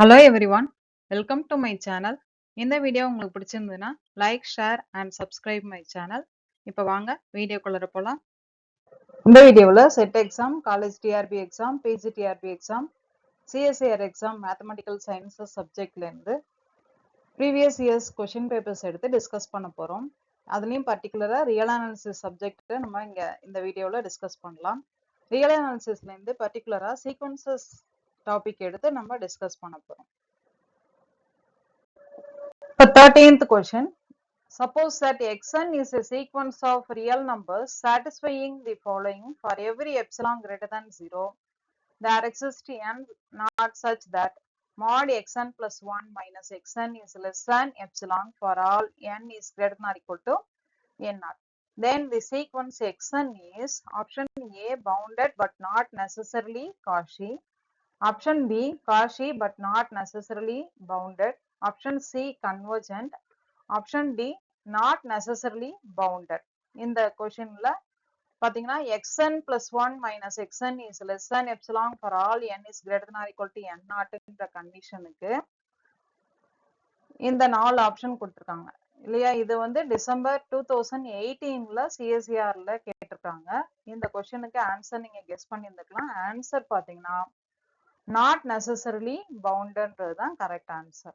Hello everyone, welcome to my channel. இந்த video உங்களுக்கு பிடிச்சிருந்ததுன்னா like, share and subscribe my channel. இப்போ வாங்க வீடியோக்குள்ள போகலாம். இந்த வீடியோவில் SET exam, college TRB exam, PG TRB exam, CSIR exam, mathematical sciences சப்ஜெக்ட்லேருந்து ப்ரீவியஸ் இயர்ஸ் கொஷின் பேப்பர்ஸ் எடுத்து டிஸ்கஸ் பண்ண போகிறோம். அதுலேயும் பர்டிகுலராக ரியல் அனாலிசிஸ் சப்ஜெக்ட் நம்ம இங்கே இந்த வீடியோவில் டிஸ்கஸ் பண்ணலாம். ரியல் அனாலிசிஸ்லேருந்து பர்டிகுலராக சீக்வன்சஸ் டாபிக் எடுத்து நம்ம டிஸ்கஸ் பண்ண போகிறோம். The 13th question. Suppose that xn is a sequence of real numbers satisfying the following for every epsilon greater than 0. There exists n not such that mod xn plus 1 minus xn is less than epsilon for all n is greater than or equal to n naught. Then the sequence xn is option A bounded but not necessarily Cauchy. Option B Cauchy but not necessarily bounded. Option C convergent. Option D not necessarily bounded. இந்த கொஸ்டின்ல பாத்தீங்கன்னா xn plus 1 minus xn is less than epsilon for all n is greater than or equal to n naught என்ற கண்டிஷனுக்கு இந்த 4 option கொடுத்திருக்காங்க இல்லையா. இது வந்து டிசம்பர் 2018ல சிஎஸ்சிஆர்ல கேட்டிருக்காங்க. இந்த கொஸ்டினுக்கு ஆன்சர் நீங்க கெஸ் பண்ணியிருந்துக்கலாம். ஆன்சர் பாத்தீங்கன்னா நாட் நெசசரிலி பவுண்டட்ன்றது தான் கரெக்ட் ஆன்சர்.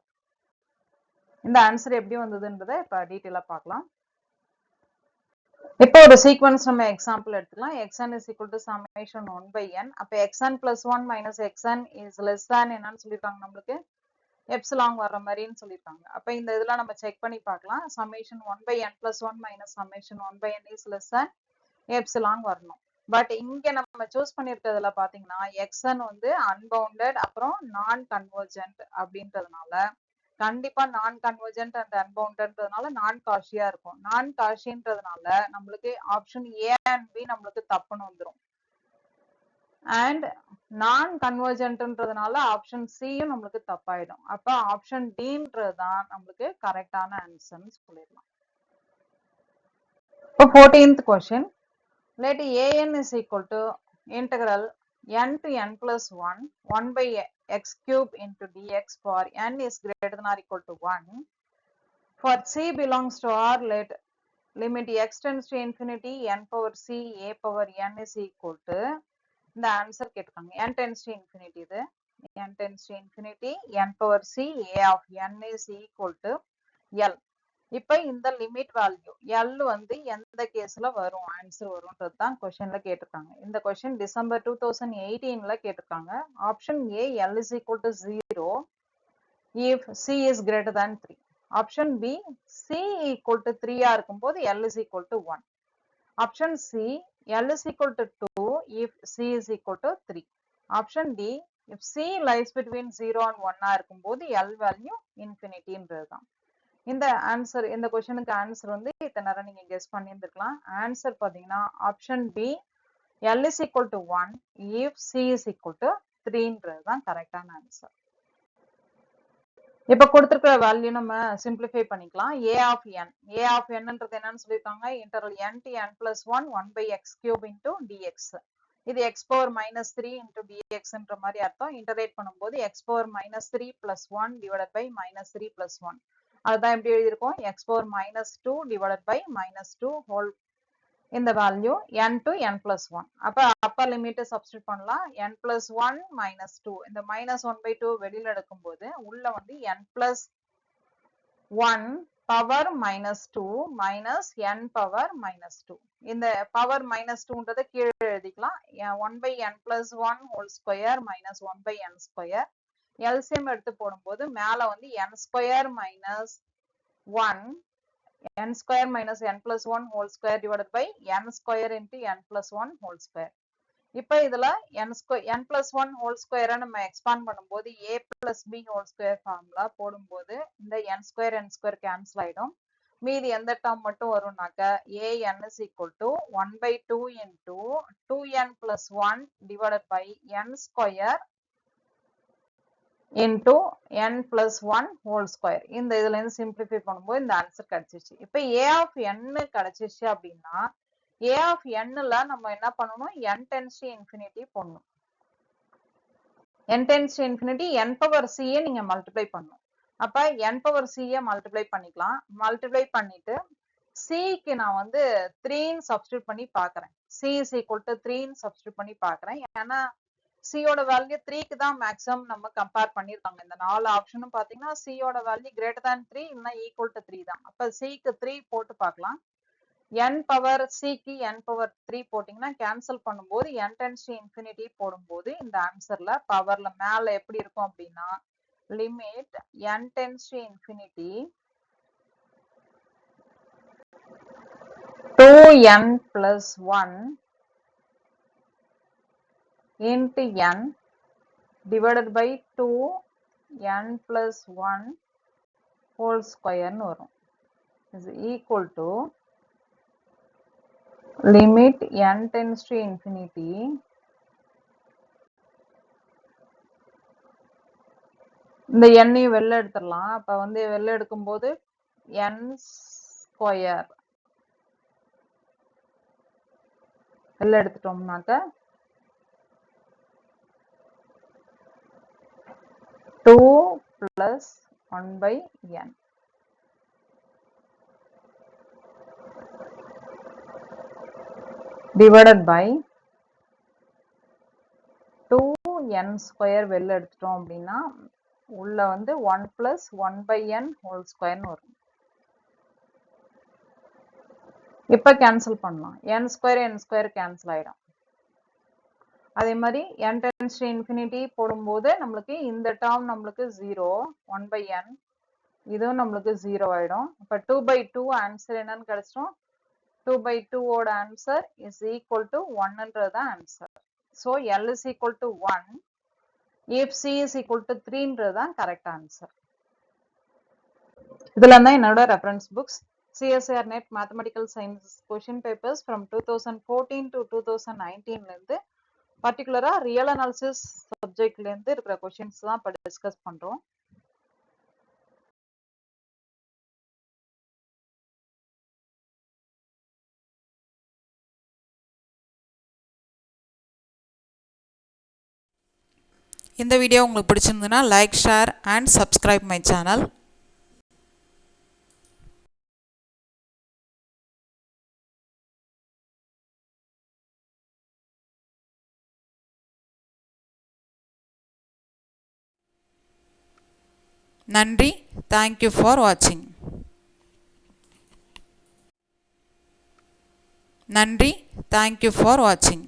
இந்த ஆன்சர் எப்படி வந்ததுன்றதை இப்ப டீட்டெயிலா பார்க்கலாம். இப்போ ஒரு சீக்வன்ஸ் நம்ம எக்ஸாம்பிள் எடுத்துக்கலாம். xn is equal to summation 1 by n. அப்ப xn plus 1 minus xn is less than என்னன்னு சொல்லிருக்காங்க, நம்மளுக்கு எப்சிலாங் வர்ற மாதிரின்னு சொல்லிருக்காங்க. அப்ப இந்த இதெல்லாம் நம்ம செக் பண்ணி பார்க்கலாம். summation 1 by n plus 1 minus summation 1 by n is less than epsilon வரணும். பட் இங்க நம்ம சூஸ் பண்ணிருக்கிறதுல பாத்தீங்கன்னா xn வந்து அன்பவுண்டட் அப்புறம் நான் கன்வர்ஜென்ட் அப்படின்றதுனால கண்டிப்பா நான் கன்வர்ஜென்ட் அண்ட் அன்பவுண்டட்ன்றதுனால நான் காஷியா இருக்கும். நான் காஷின்றதுனால நம்மளுக்கு ஆப்ஷன் ஏ அண்ட் பி நம்மளுக்கு தப்புன்னு வந்துடும். அண்ட் நான் கன்வர்ஜென்ட்ன்றதுனால ஆப்ஷன் சியும் நம்மளுக்கு தப்பாயிடும். அப்ப ஆப்ஷன் டின்றதுதான் நம்மளுக்கு கரெக்டான ஆன்சர்னு சொல்லிடலாம். இப்போ 14th question. Let an is equal to integral n to n plus 1 1 by x cube into dx for n is greater than or equal to 1. For c belongs to R, let limit x tends to infinity n power c a power n is equal to இந்த answer கேட்டிருக்காங்க. n tends to infinity, இது n tends to infinity n power c a of n is equal to l. இப்ப இந்த limit value L வந்து எந்த கேஸ்ல வரும் answer வரும்ன்றது தான் கொஸ்டின்ல கேட்டிருக்காங்க. இந்த கொஸ்டின் டிசம்பர் 2018ல கேட்டிருக்காங்க. Option A L is equal to 0 if C is greater than 3. Option B C equal to 3 இருக்கும்போது L is equal to 1. Option C L is equal to 2 if C is equal to 3. Option D if C lies between 0 and 1 இருக்கும்போது L value இன்ஃபினிட்டின்றது தான். இந்த answer, இந்த கொஸ்டினுக்கு answer வந்து இத்தனை நேரம் நீங்க கெஸ் பண்ணியிருந்துக்கலாம். ஆன்சர் பாத்தீங்கன்னா option B L is equal to 1 if C is equal to 3ன்றது தான் கரெக்டான ஆன்சர். இப்ப கொடுத்திருக்கிற வேல்யூ நம்ம சிம்பிளிஃபை பண்ணிக்கலாம். a of n, a of nன்றது என்னன்னு சொல்லிருக்காங்க, interval n to n plus 1 1 by x cube into dx. இது x power minus 3 into dxன்ற மாதிரி அர்த்தம். இன்டகிரேட் பண்ணும்போது x power minus 3 plus 1 divided by minus 3 plus 1. அதுதான் எப்படி எழுதியிருக்கோம், x power minus 2 divided by minus 2 whole இந்த value n to n plus 1. அப்ப upper limit substitute பண்ணலாம். n plus 1 minus 2, இந்த minus 1 by 2 வெளியில எடுக்கும்போது உள்ள வந்து n plus 1 power minus 2 minus n power minus 2. இந்த power minus 2ன்றதை கீழே எழுதிக்கலாம். 1 by n plus 1 whole square minus 1 by n square. LCM எடுத்து போடும்போது மேல வந்து n square minus 1 n square minus n plus 1 whole square divided by n square into n plus 1 whole square. இப்ப இதுல n plus 1 whole square நம்ம expand பண்ணும்போது a plus b whole square formula போடும்போது இந்த n square கேன்சல் ஆயிடும். மீதி எந்த term மட்டும் வரும்னாக்க an is equal to 1 by 2 into 2n plus 1 divided by n square into n plus 1 whole square. இந்த இதுல இருந்து சிம்பிளிஃபை பண்ணும்போது இந்த ஆன்சர் கிடைச்சிச்சு. இப்ப a of n கிடைச்சிச்சு அப்படின்னா a of n ல நம்ம என்ன பண்ணணும், n tends to infinity போடணும். n tends to infinity n power c நீங்க மல்டிப்ளை பண்ணணும். அப்ப n power c மல்டிப்ளை பண்ணிக்கலாம். மல்டிப்ளை பண்ணிட்டு c க்கு நான் வந்து 3 சப்ஸ்டிட்யூட் பண்ணி பார்க்கறேன். c is equal to 3 substitute பண்ணி பார்க்கறேன். ஏன்னா c ஓட வேல்யூ 3 க்கு தான் மேக்ஸிமம் நம்ம கம்பேர் பண்ணிருக்காங்க. இந்த 4 ஆப்ஷனும் பாத்தீங்கன்னா c ஓட வேல்யூ greater than 3 இல்லனா equal to 3 தான். அப்ப c க்கு 3 போட்டு பார்க்கலாம். n பவர் c க்கு n பவர் 3 போட்டிங்கன்னா கேன்சல் பண்ணும்போது n tends to infinity போடும்போது இந்த ஆன்சர்ல பவர்ல மேல எப்படி இருக்கும் அப்படின்னா limit n tends to infinity 2n plus 1 into n divided by 2n plus 1 whole square ன்னு வரும். is equal to limit n tends to infinity இந்த n வெளில எடுத்துடலாம். அப்ப வந்து வெளில எடுக்கும்போது n ஸ்கொயர் வெளில எடுத்துட்டோம்னாக்க 2 plus 1 by n divided by 2n square வெளில எடுத்துட்டோம் அப்படின்னா உள்ள வந்து 1 plus 1 by n whole square ன்னு வரும். இப்ப கேன்சல் பண்ணலாம். n square கேன்சல் ஆயிடும். அதே மாதிரி n tends to infinity போடும்போது நம்மளுக்கு இந்த டேர்ம் நம்மளுக்கு 0 1 by n இதுவும் நம்மளுக்கு 0 ஆயிடும். இப்ப 2 by 2 ஆன்சர் என்னன்னு கிடைச்சிடும். 2 by 2 ஓட ஆன்சர் is equal to 1ன்றது தான் answer. So L is equal to 1 if C is equal to 3ன்றது தான் கரெக்ட் ஆன்சர். இதெல்லாம் தான் என்னோட reference books. CSIR NET Mathematical Science question papers from 2014 to 2019 ல இருந்து பர்டிகுலரா ரியல் அனாலிசிஸ் சப்ஜெக்ட்ல இருந்து இருக்கிற क्वेश्चंस தான் இப்ப டிஸ்கஸ் பண்றோம். இந்த வீடியோ உங்களுக்கு பிடிச்சிருந்ததுன்னா like, share and subscribe my channel. நன்றி. தேங்க்யூ ஃபார் வாட்சிங். நன்றி. தேங்க்யூ ஃபார் வாட்சிங்.